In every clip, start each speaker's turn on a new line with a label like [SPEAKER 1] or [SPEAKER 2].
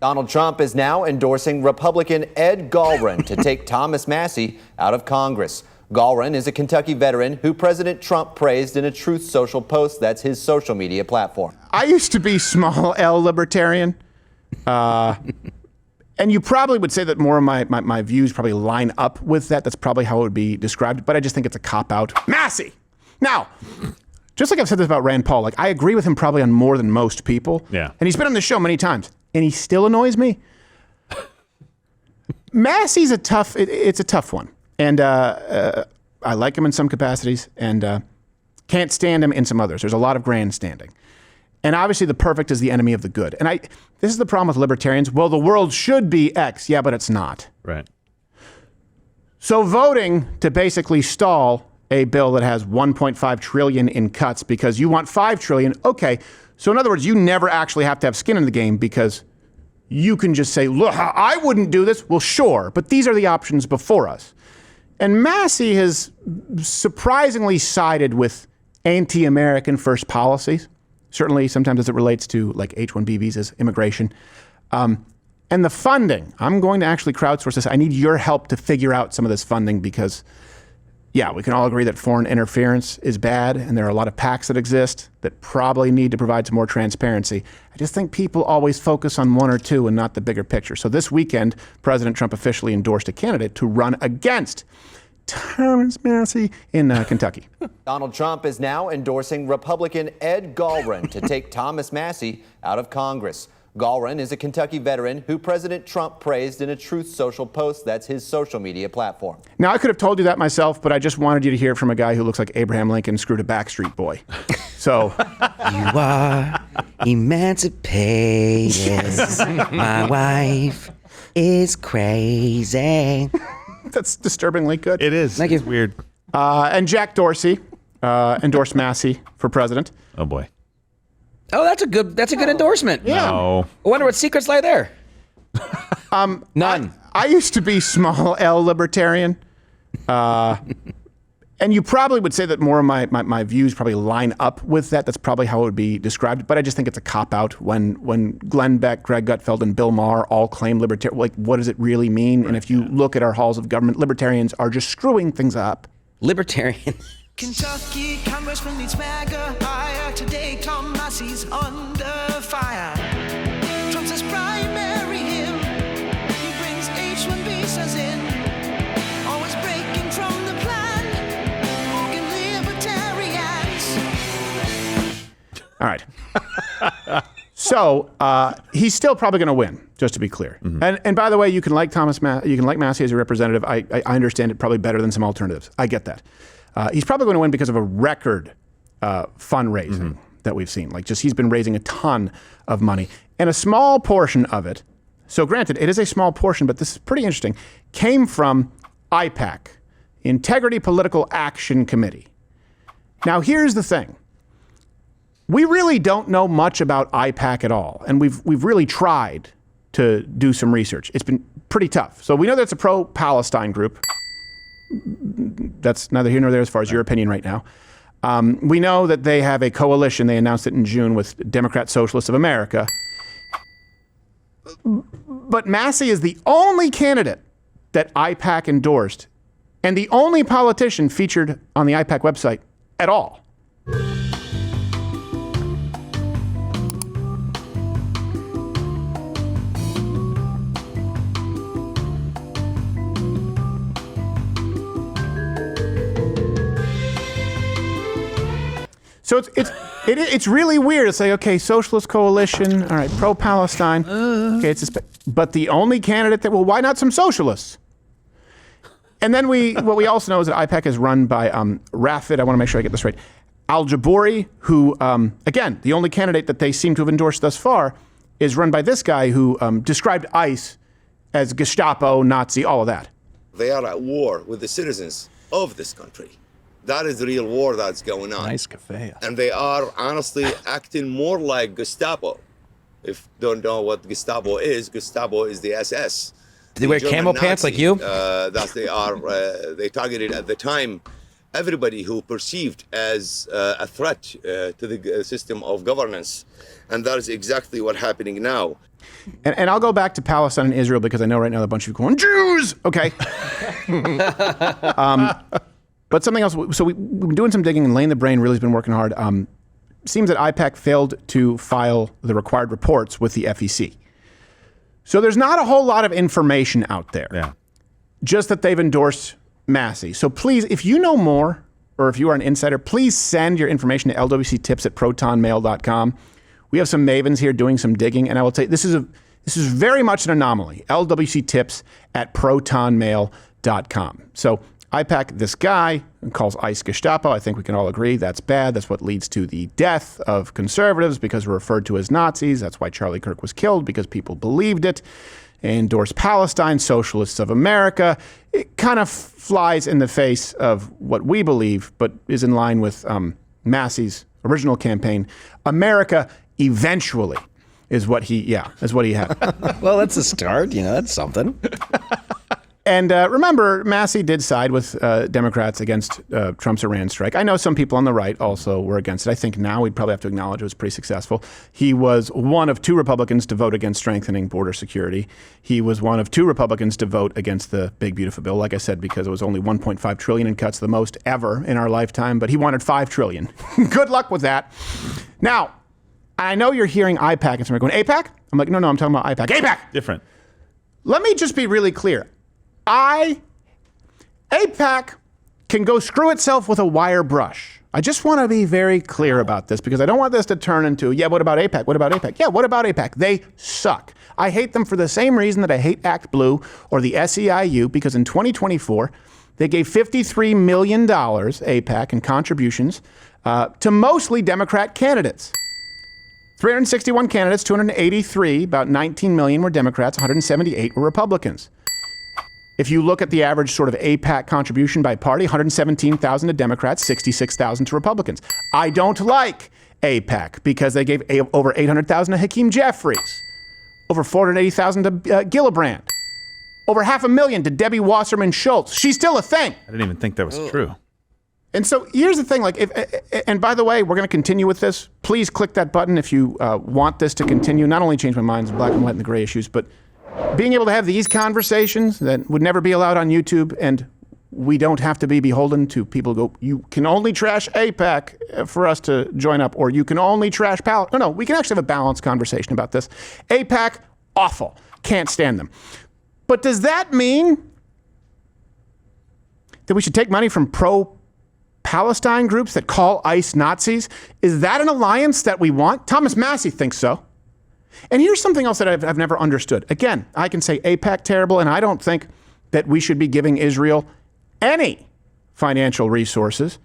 [SPEAKER 1] Donald Trump is now endorsing Republican Ed Gahlgren to take Thomas Massie out of Congress. Gaulrin is a Kentucky veteran who President Trump praised in a Truth Social post. That's his social media platform.
[SPEAKER 2] I used to be small L libertarian. And you probably would say that more of my views probably line up with that. That's probably how it would be described. But I just think it's a cop-out. Massie! Now, just like I've said this about Rand Paul, I agree with him probably on more than most people.
[SPEAKER 3] Yeah.
[SPEAKER 2] And he's been on the show many times. And he still annoys me. Massie's it's a tough one. And I like him in some capacities and can't stand him in some others. There's a lot of grandstanding. And obviously the perfect is the enemy of the good. And this is the problem with libertarians. Well, the world should be X. Yeah, but it's not.
[SPEAKER 3] Right.
[SPEAKER 2] So voting to basically stall a bill that has 1.5 trillion in cuts because you want 5 trillion. Okay. So in other words, you never actually have to have skin in the game because you can just say, look, I wouldn't do this. Well, sure. But these are the options before us. And Massie has surprisingly sided with anti-American first policies, certainly sometimes as it relates to like H-1B visas, immigration. And the funding, I'm going to actually crowdsource this. I need your help to figure out some of this funding because, yeah, we can all agree that foreign interference is bad, and there are a lot of PACs that exist that probably need to provide some more transparency. I just think people always focus on one or two and not the bigger picture. So this weekend, President Trump officially endorsed a candidate to run against Thomas Massie in Kentucky.
[SPEAKER 1] Donald Trump is now endorsing Republican Ed Gahlgren to take Thomas Massie out of Congress. Gaulrin is a Kentucky veteran who President Trump praised in a Truth Social post. That's his social media platform.
[SPEAKER 2] Now, I could have told you that myself, but I just wanted you to hear it from a guy who looks like Abraham Lincoln screwed a Backstreet Boy. So.
[SPEAKER 4] You are emancipated. My wife is crazy.
[SPEAKER 2] That's disturbingly good.
[SPEAKER 3] It is.
[SPEAKER 4] Thank you.
[SPEAKER 3] It's weird.
[SPEAKER 2] And Jack Dorsey endorsed Massie for president.
[SPEAKER 3] Oh, boy.
[SPEAKER 4] Oh, that's a good endorsement.
[SPEAKER 2] Yeah.
[SPEAKER 3] No.
[SPEAKER 4] I wonder what secrets lie there. None.
[SPEAKER 2] I used to be small L libertarian. And you probably would say that more of my views probably line up with that. That's probably how it would be described. But I just think it's a cop-out when Glenn Beck, Greg Gutfeld, and Bill Maher all claim libertarian. Like, what does it really mean? Right, and if you look at our halls of government, libertarians are just screwing things up.
[SPEAKER 4] Libertarian.
[SPEAKER 5] Kentucky Congressman meets MAGA higher. Today, Tom Massie's under fire. Trump says primary him. He brings H-1B visas in. Always breaking from the plan. Fucking libertarians.
[SPEAKER 2] All right. So he's still probably going to win, just to be clear. Mm-hmm. And by the way, you can like Massie as a representative. I understand it probably better than some alternatives. I get that. He's probably going to win because of a record fundraising that we've seen. Like, just he's been raising a ton of money. And a small portion of it, so granted, it is a small portion, but this is pretty interesting, came from IPAC, Integrity Political Action Committee. Now, here's the thing. We really don't know much about IPAC at all. And we've really tried to do some research. It's been pretty tough. So we know that it's a pro-Palestine group. That's neither here nor there as far as your opinion right now. We know that they have a coalition. They announced it in June with Democratic Socialists of America. But Massie is the only candidate that IPAC endorsed and the only politician featured on the IPAC website at all. So it's really weird to say, okay, Socialist Coalition, all right, pro-Palestine, okay, but the only candidate that, well, why not some socialists? And then what we also know is that IPAC is run by Rafid, I want to make sure I get this right, Al-Jabouri, who, again, the only candidate that they seem to have endorsed thus far is run by this guy who described ICE as Gestapo, Nazi, all of that.
[SPEAKER 6] They are at war with the citizens of this country. That is the real war that's going on.
[SPEAKER 3] Nice cafe.
[SPEAKER 6] And they are honestly acting more like Gestapo. If you don't know what Gestapo is the SS.
[SPEAKER 4] Do they wear camo pants like you?
[SPEAKER 6] They targeted at the time everybody who perceived as a threat to the system of governance. And that is exactly what's happening now.
[SPEAKER 2] And I'll go back to Palestine and Israel because I know right now a bunch of you going, Jews! Okay. But something else. So we've been doing some digging, and Lane the Brain really has been working hard. Seems that IPAC failed to file the required reports with the FEC. So there's not a whole lot of information out there.
[SPEAKER 3] Yeah.
[SPEAKER 2] Just that they've endorsed Massie. So please, if you know more, or if you are an insider, please send your information to lwctips@protonmail.com. We have some mavens here doing some digging, and I will tell you, this is very much an anomaly. lwctips@protonmail.com. So IPAC, this guy, calls ICE Gestapo. I think we can all agree that's bad. That's what leads to the death of conservatives because we're referred to as Nazis. That's why Charlie Kirk was killed, because people believed it. Endorse Palestine, Socialists of America. It kind of flies in the face of what we believe, but is in line with Massie's original campaign. America eventually is what he had.
[SPEAKER 4] Well, that's a start. That's something.
[SPEAKER 2] And remember, Massie did side with Democrats against Trump's Iran strike. I know some people on the right also were against it. I think now we'd probably have to acknowledge it was pretty successful. He was one of 2 Republicans to vote against strengthening border security. He was one of 2 Republicans to vote against the Big Beautiful Bill, like I said, because it was only $1.5 trillion in cuts, the most ever in our lifetime. But he wanted $5 trillion. Good luck with that. Now, I know you're hearing IPAC and somebody going, APAC? I'm like, no, I'm talking about IPAC. APAC!
[SPEAKER 3] Different.
[SPEAKER 2] Let me just be really clear. APAC can go screw itself with a wire brush. I just want to be very clear about this because I don't want this to turn into, what about APAC? What about APAC? Yeah, what about APAC? They suck. I hate them for the same reason that I hate Act Blue or the SEIU, because in 2024, they gave $53 million, APAC, in contributions to mostly Democrat candidates. 361 candidates, 283, about 19 million were Democrats, 178 were Republicans. If you look at the average sort of APAC contribution by party, 117,000 to Democrats, 66,000 to Republicans. I don't like APAC because they gave over 800,000 to Hakeem Jeffries, over 480,000 to Gillibrand, over 500,000 to Debbie Wasserman Schultz. She's still a thing.
[SPEAKER 3] I didn't even think that was true.
[SPEAKER 2] And so here's the thing, and by the way, we're going to continue with this. Please click that button if you want this to continue. Not only change my mind, black and white and the gray issues, but being able to have these conversations that would never be allowed on YouTube, and we don't have to be beholden to people who go, you can only trash APAC for us to join up, or you can only trash Palestine. No, we can actually have a balanced conversation about this. APAC, awful. Can't stand them. But does that mean that we should take money from pro-Palestine groups that call ICE Nazis? Is that an alliance that we want? Thomas Massie thinks so. And here's something else that I've never understood. Again, I can say APAC terrible, and I don't think that we should be giving Israel any financial resources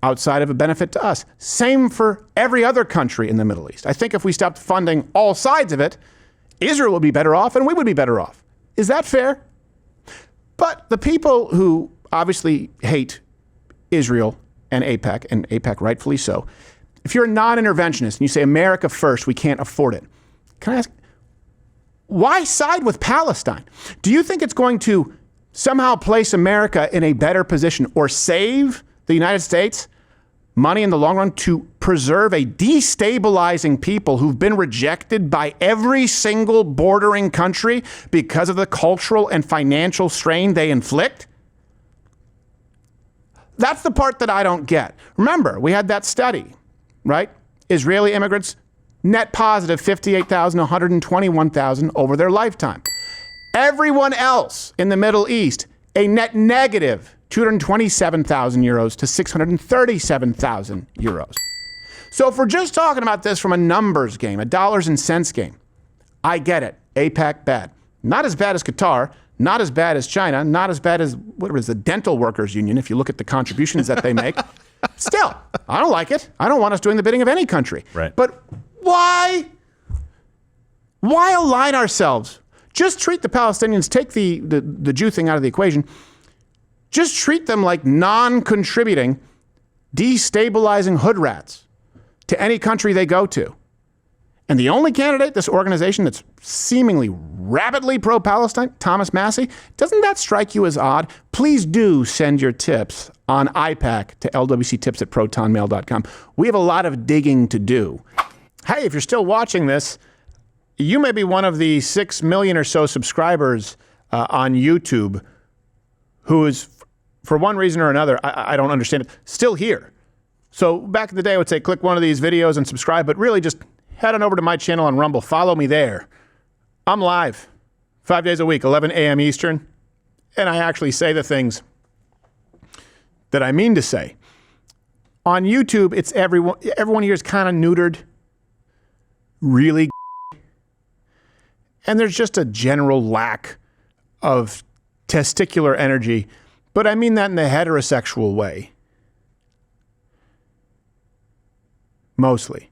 [SPEAKER 2] outside of a benefit to us. Same for every other country in the Middle East. I think if we stopped funding all sides of it, Israel would be better off and we would be better off. Is that fair? But the people who obviously hate Israel and APAC rightfully so, if you're a non-interventionist and you say America first, we can't afford it, can I ask, why side with Palestine? Do you think it's going to somehow place America in a better position or save the United States money in the long run to preserve a destabilizing people who've been rejected by every single bordering country because of the cultural and financial strain they inflict? That's the part that I don't get. Remember, we had that study, right? Israeli immigrants, net positive 58,000, 121,000 over their lifetime. Everyone else in the Middle East, a net negative 227,000 euros to 637,000 euros. So if we're just talking about this from a numbers game, a dollars and cents game, I get it. APAC bad. Not as bad as Qatar, not as bad as China, not as bad as the dental workers union, if you look at the contributions that they make. Still, I don't like it. I don't want us doing the bidding of any country.
[SPEAKER 3] Right.
[SPEAKER 2] But why align ourselves? Just treat the Palestinians, take the Jew thing out of the equation. Just treat them like non-contributing, destabilizing hood rats to any country they go to. And the only candidate, this organization that's seemingly rabidly pro-Palestine, Thomas Massie, doesn't that strike you as odd? Please do send your tips on IPAC to lwctips@protonmail.com. We have a lot of digging to do. Hey, if you're still watching this, you may be one of the 6 million or so subscribers on YouTube who is, for one reason or another, I don't understand it, still here. So back in the day, I would say click one of these videos and subscribe, but really just head on over to my channel on Rumble. Follow me there. I'm live 5 days a week, 11 a.m. Eastern, and I actually say the things that I mean to say. On YouTube, it's everyone here is kind of neutered, really, and there's just a general lack of testicular energy, but I mean that in the heterosexual way. Mostly.